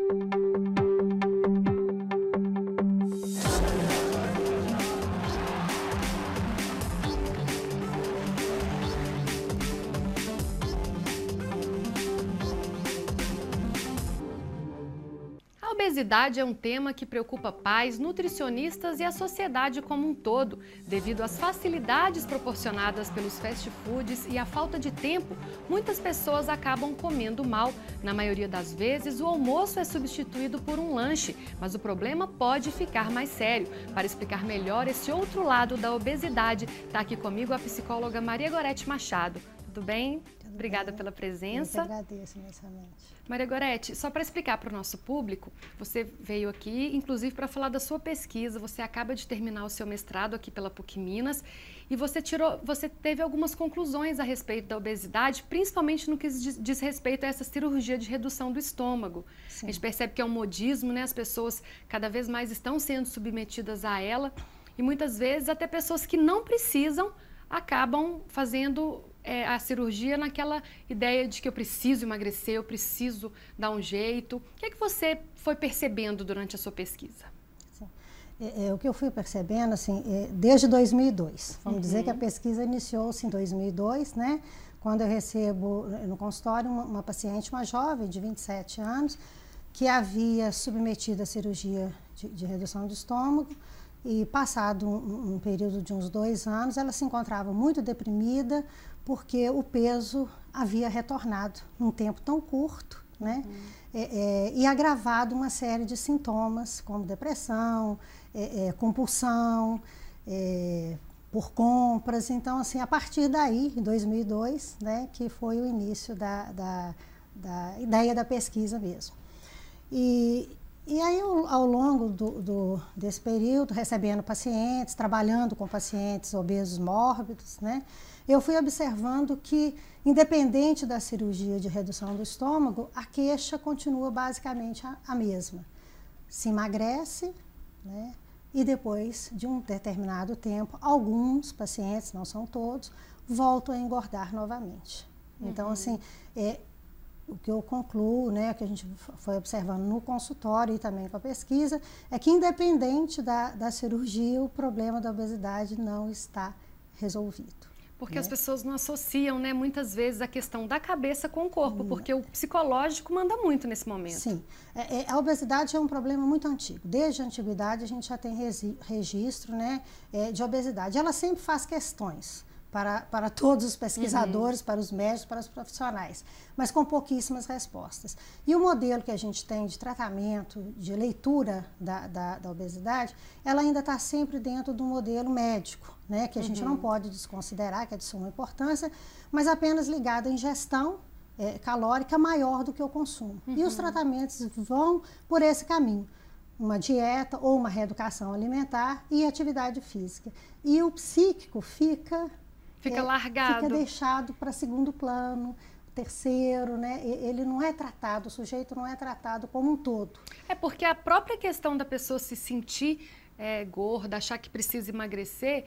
A obesidade é um tema que preocupa pais, nutricionistas e a sociedade como um todo, devido às facilidades proporcionadas pelos fast foods e à falta de tempo. Muitas pessoas acabam comendo mal. Na maioria das vezes, o almoço é substituído por um lanche, mas o problema pode ficar mais sério. Para explicar melhor esse outro lado da obesidade, está aqui comigo a psicóloga Maria Gorete Machado. Tudo bem? Obrigada pela presença. Eu que agradeço imensamente. Maria Gorete, só para explicar para o nosso público, você veio aqui, inclusive, para falar da sua pesquisa. Você acaba de terminar o seu mestrado aqui pela PUC Minas e você teve algumas conclusões a respeito da obesidade, principalmente no que diz respeito a essa cirurgia de redução do estômago. Sim. A gente percebe que é um modismo, né? As pessoas cada vez mais estão sendo submetidas a ela e muitas vezes até pessoas que não precisam acabam fazendo a cirurgia naquela ideia de que eu preciso emagrecer, eu preciso dar um jeito. O que é que você foi percebendo durante a sua pesquisa? Sim. O que eu fui percebendo, assim, desde 2002. Vamos dizer que a pesquisa iniciou-se em 2002, né? Quando eu recebo no consultório uma paciente, uma jovem de 27 anos, que havia submetido à cirurgia de redução do estômago e passado um período de uns 2 anos, ela se encontrava muito deprimida, porque o peso havia retornado num tempo tão curto, né? E agravado uma série de sintomas, como depressão, compulsão, por compras. Então, assim, a partir daí, em 2002, né, que foi o início da ideia da pesquisa mesmo. E aí, ao longo desse período, recebendo pacientes, trabalhando com pacientes obesos mórbidos, né, eu fui observando que, independente da cirurgia de redução do estômago, a queixa continua basicamente a mesma. Se emagrece, né, e depois de um determinado tempo, alguns pacientes, não são todos, voltam a engordar novamente. Então, assim, o que eu concluo, né, que a gente foi observando no consultório e também com a pesquisa, é que independente da cirurgia, o problema da obesidade não está resolvido. Porque as pessoas não associam, né, muitas vezes a questão da cabeça com o corpo, porque o psicológico manda muito nesse momento. Sim, a obesidade é um problema muito antigo. Desde a antiguidade a gente já tem registro, né, de obesidade. Ela sempre faz questões para todos os pesquisadores, para os médicos, para os profissionais, mas com pouquíssimas respostas. E o modelo que a gente tem de tratamento, de leitura da obesidade, ela ainda está sempre dentro do modelo médico, né, que a gente não pode desconsiderar, que é de suma importância, mas apenas ligado à ingestão calórica maior do que o consumo. E os tratamentos vão por esse caminho. Uma dieta ou uma reeducação alimentar e atividade física. E o psíquico fica largado. Fica deixado para segundo plano, terceiro, né? Ele não é tratado, o sujeito não é tratado como um todo. É porque a própria questão da pessoa se sentir gorda, achar que precisa emagrecer,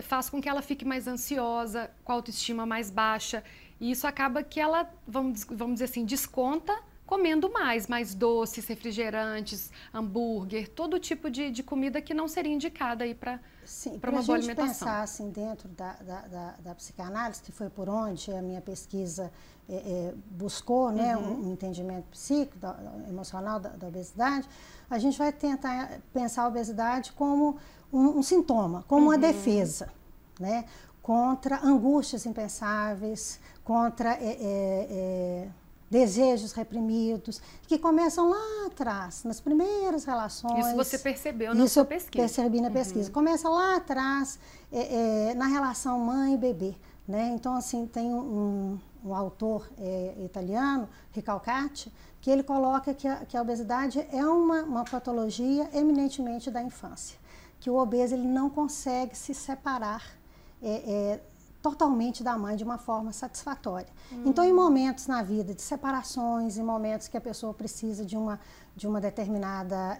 faz com que ela fique mais ansiosa, com a autoestima mais baixa. E isso acaba que ela, vamos dizer assim, desconta comendo mais doces, refrigerantes, hambúrguer, todo tipo de comida que não seria indicada aí para uma boa alimentação. Sim, para a gente pensar assim, dentro da psicanálise, que foi por onde a minha pesquisa buscou, né, um entendimento psíquico, emocional da obesidade, a gente vai tentar pensar a obesidade como um sintoma, como uma defesa, né, contra angústias impensáveis, contra desejos reprimidos, que começam lá atrás, nas primeiras relações. Isso você percebeu na sua pesquisa? Isso eu percebi na pesquisa. Começa lá atrás, na relação mãe e bebê, né? Então, assim, tem um autor italiano, Recalcati, que ele coloca que a obesidade é uma patologia eminentemente da infância, que o obeso ele não consegue se separar totalmente da mãe de uma forma satisfatória. Então, em momentos na vida de separações, em momentos que a pessoa precisa de uma determinada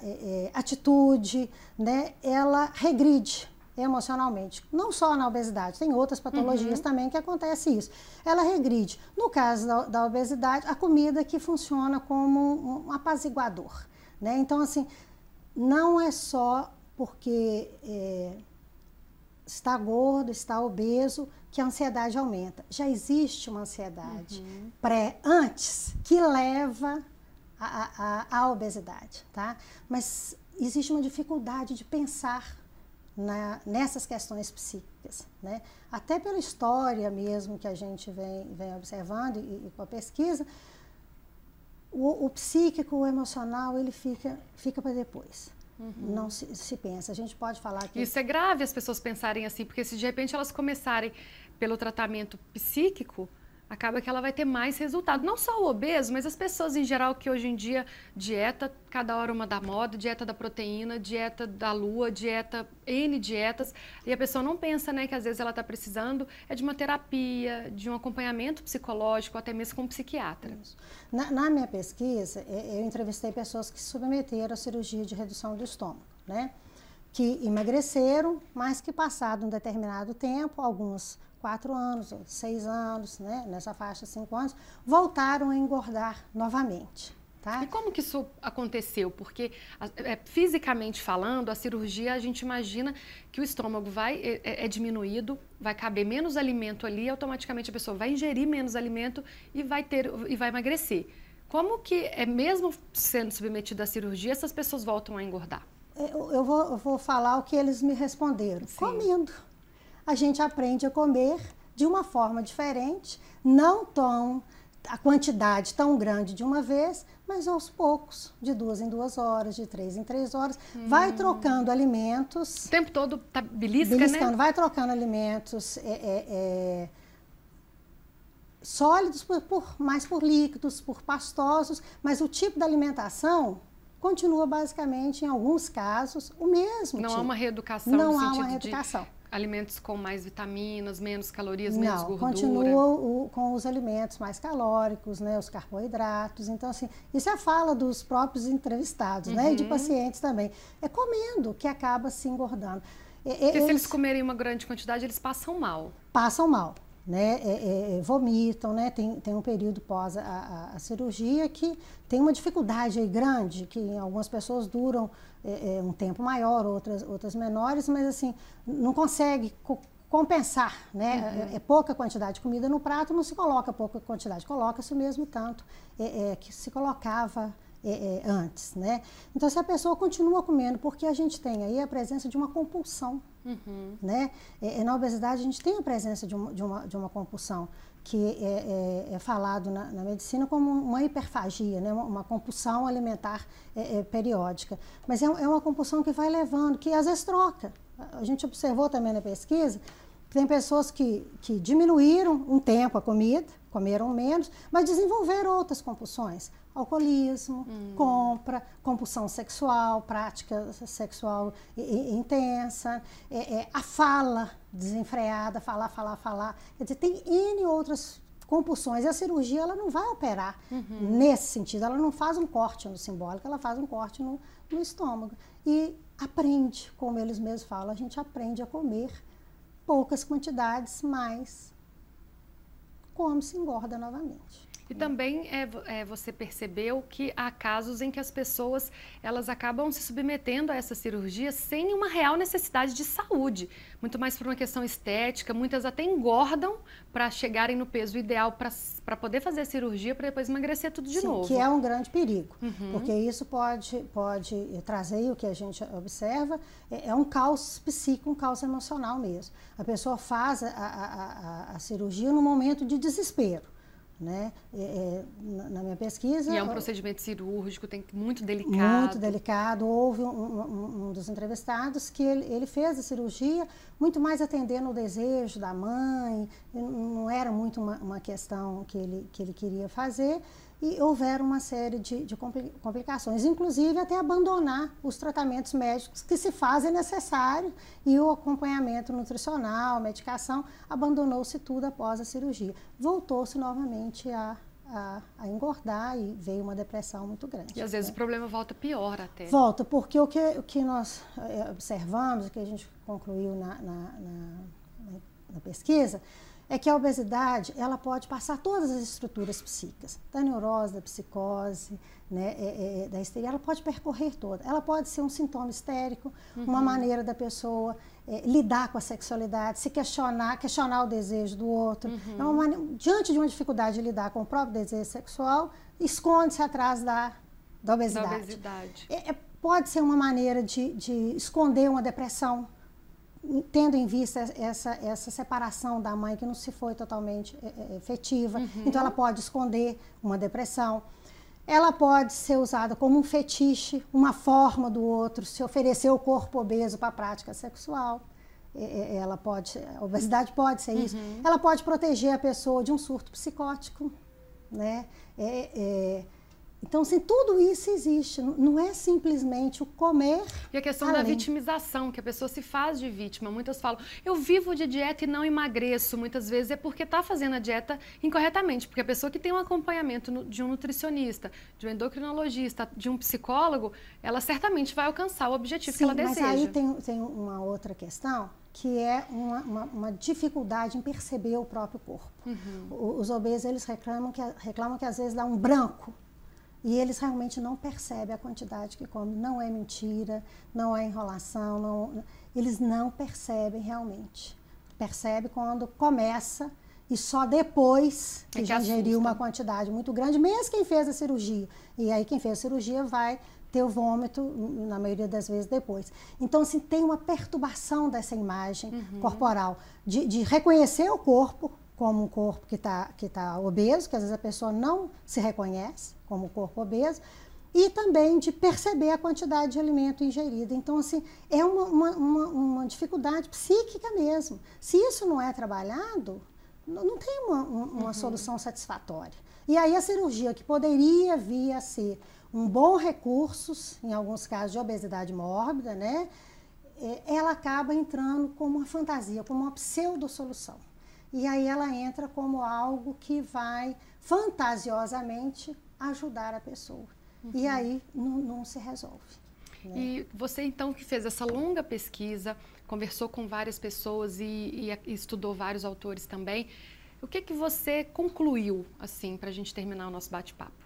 atitude, né, ela regride, emocionalmente. Não só na obesidade, tem outras patologias também que acontece isso. Ela regride. No caso da obesidade, a comida que funciona como um apaziguador, né? Então, assim, não é só porque está gordo, está obeso, que a ansiedade aumenta. Já existe uma ansiedade antes que leva à obesidade, tá? Mas existe uma dificuldade de pensar nessas questões psíquicas, né? Até pela história mesmo que a gente vem observando e com a pesquisa, o psíquico, o emocional, ele fica para depois. Não se pensa. A gente pode falar que... Isso é grave as pessoas pensarem assim, porque se de repente elas começarem pelo tratamento psíquico, acaba que ela vai ter mais resultado. Não só o obeso, mas as pessoas em geral que hoje em dia dieta, cada hora uma da moda, dieta da proteína, dieta da lua, dieta, N dietas, e a pessoa não pensa, né, que às vezes ela está precisando de uma terapia, de um acompanhamento psicológico, até mesmo com um psiquiatra. Na minha pesquisa, eu entrevistei pessoas que se submeteram à cirurgia de redução do estômago, né? Que emagreceram, mas que passado um determinado tempo, algumas 4 anos, 6 anos, né, nessa faixa 5 anos, voltaram a engordar novamente. Tá? E como que isso aconteceu? Porque fisicamente falando, a cirurgia, a gente imagina que o estômago é diminuído, vai caber menos alimento ali, automaticamente a pessoa vai ingerir menos alimento e vai emagrecer. Como que, mesmo sendo submetida à cirurgia, essas pessoas voltam a engordar? Eu vou falar o que eles me responderam. Sim. Comendo. A gente aprende a comer de uma forma diferente, não a quantidade tão grande de uma vez, mas aos poucos, de 2 em 2 horas, de 3 em 3 horas, vai trocando alimentos. O tempo todo tá beliscando, né? Vai trocando alimentos sólidos mais por líquidos, por pastosos, mas o tipo de alimentação continua basicamente, em alguns casos, o mesmo. Não há uma reeducação no sentido uma reeducação. De alimentos com mais vitaminas, menos calorias, menos gordura. Continua com os alimentos mais calóricos, né, os carboidratos. Então, assim, isso é a fala dos próprios entrevistados, né, e de pacientes também. É comendo que acaba se engordando. Porque se eles comerem uma grande quantidade, eles passam mal. Passam mal, né, vomitam, né, tem um período pós a cirurgia que tem uma dificuldade aí grande, que em algumas pessoas duram um tempo maior, outras menores, mas assim, não consegue compensar, né? É pouca quantidade de comida no prato, não se coloca pouca quantidade, coloca-se o mesmo tanto que se colocava antes, né? Então, se a pessoa continua comendo, porque a gente tem aí a presença de uma compulsão, né? Na obesidade, a gente tem a presença de uma compulsão, que é falado na medicina como uma hiperfagia, né? Uma compulsão alimentar periódica. Mas é uma compulsão que vai levando, que às vezes troca. A gente observou também na pesquisa que tem pessoas que diminuíram um tempo a comida, comeram menos, mas desenvolveram outras compulsões. Alcoolismo, compra, compulsão sexual, prática sexual intensa, a fala desenfreada, falar. Quer dizer, tem N outras compulsões. E a cirurgia, ela não vai operar nesse sentido. Ela não faz um corte no simbólico, ela faz um corte no estômago. E aprende, como eles mesmos falam, a gente aprende a comer poucas quantidades, mas come se engorda novamente. E também você percebeu que há casos em que as pessoas elas acabam se submetendo a essa cirurgia sem uma real necessidade de saúde, muito mais por uma questão estética. Muitas até engordam para chegarem no peso ideal para poder fazer a cirurgia para depois emagrecer tudo de novo. Que é um grande perigo, porque isso pode trazer o que a gente observa, é um caos psíquico, um caos emocional mesmo. A pessoa faz a cirurgia num momento de desespero. Né? Na minha pesquisa... E é um procedimento cirúrgico, muito delicado. Muito delicado. Houve um dos entrevistados que ele fez a cirurgia muito mais atendendo o desejo da mãe, não era muito uma questão que ele queria fazer, e houveram uma série de complicações, inclusive até abandonar os tratamentos médicos que se fazem necessário e o acompanhamento nutricional, medicação, abandonou-se tudo após a cirurgia. Voltou-se novamente a engordar e veio uma depressão muito grande. E às vezes o problema volta pior até. Volta, porque o que nós observamos, o que a gente concluiu na pesquisa, é que a obesidade, ela pode passar todas as estruturas psíquicas, da neurose, da psicose, né, da histeria, ela pode percorrer toda. Ela pode ser um sintoma histérico, uma maneira da pessoa lidar com a sexualidade, se questionar o desejo do outro. É uma maneira, diante de uma dificuldade de lidar com o próprio desejo sexual, esconde-se atrás da obesidade. Pode ser uma maneira de esconder uma depressão, tendo em vista essa separação da mãe que não se foi totalmente efetiva. Então ela pode esconder uma depressão. Ela pode ser usada como um fetiche, uma forma do outro, se oferecer o corpo obeso para a prática sexual. A obesidade pode ser isso. Ela pode proteger a pessoa de um surto psicótico, né? Então, assim, tudo isso existe, não é simplesmente o comer. E a questão da vitimização, que a pessoa se faz de vítima. Muitas falam, eu vivo de dieta e não emagreço. Muitas vezes é porque está fazendo a dieta incorretamente. Porque a pessoa que tem um acompanhamento de um nutricionista, de um endocrinologista, de um psicólogo, ela certamente vai alcançar o objetivo que ela deseja. Mas aí tem uma outra questão, que é uma dificuldade em perceber o próprio corpo. Os obesos, eles reclamam que às vezes dá um branco. E eles realmente não percebem a quantidade que comem. Não é mentira, não é enrolação, eles não percebem realmente. Percebe quando começa e só depois que já ingeriu uma quantidade muito grande, mesmo quem fez a cirurgia. E aí quem fez a cirurgia vai ter o vômito, na maioria das vezes, depois. Então, assim, tem uma perturbação dessa imagem corporal, de reconhecer o corpo como um corpo que tá obeso, que às vezes a pessoa não se reconhece como corpo obeso, e também de perceber a quantidade de alimento ingerido. Então, assim, é uma dificuldade psíquica mesmo. Se isso não é trabalhado, não tem uma solução satisfatória. E aí a cirurgia, que poderia vir a ser um bom recurso, em alguns casos de obesidade mórbida, né, ela acaba entrando como uma fantasia, como uma pseudo-solução. E aí ela entra como algo que vai fantasiosamente ajudar a pessoa. E aí não se resolve. Né? E você, então, que fez essa longa pesquisa, conversou com várias pessoas e estudou vários autores também, o que você concluiu, assim, para a gente terminar o nosso bate-papo?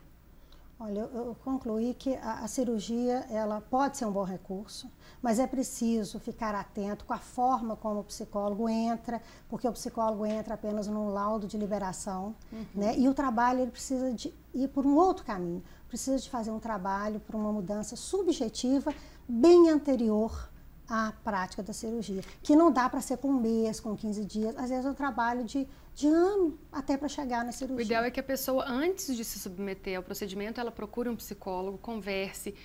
Olha, eu concluí que a cirurgia, ela pode ser um bom recurso, mas é preciso ficar atento com a forma como o psicólogo entra, porque o psicólogo entra apenas num laudo de liberação, né? E o trabalho, ele precisa de ir por um outro caminho, precisa de fazer um trabalho para uma mudança subjetiva bem anterior à prática da cirurgia, que não dá para ser com um mês, com 15 dias, às vezes é um trabalho de ano até para chegar na cirurgia. O ideal é que a pessoa, antes de se submeter ao procedimento, ela procure um psicólogo, converse,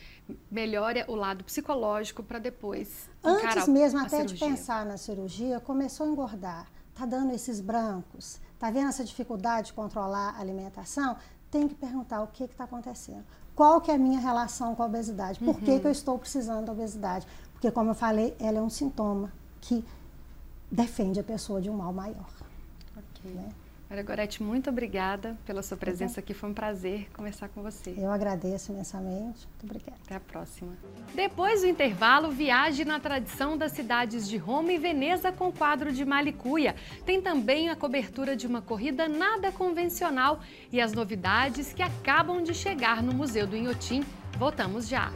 melhore o lado psicológico para depois encarar antes mesmo a até cirurgia. De pensar na cirurgia, começou a engordar, tá dando esses brancos, tá vendo essa dificuldade de controlar a alimentação, tem que perguntar o que está acontecendo. Qual que é a minha relação com a obesidade? Por que eu estou precisando da obesidade? Porque, como eu falei, ela é um sintoma que defende a pessoa de um mal maior. Né? Maria Gorete, muito obrigada pela sua presença aqui. Foi um prazer conversar com você. Eu agradeço imensamente. Muito obrigada. Até a próxima. Depois do intervalo, viaje na tradição das cidades de Roma e Veneza com o quadro de Malicuia. Tem também a cobertura de uma corrida nada convencional e as novidades que acabam de chegar no Museu do Inhotim. Voltamos já.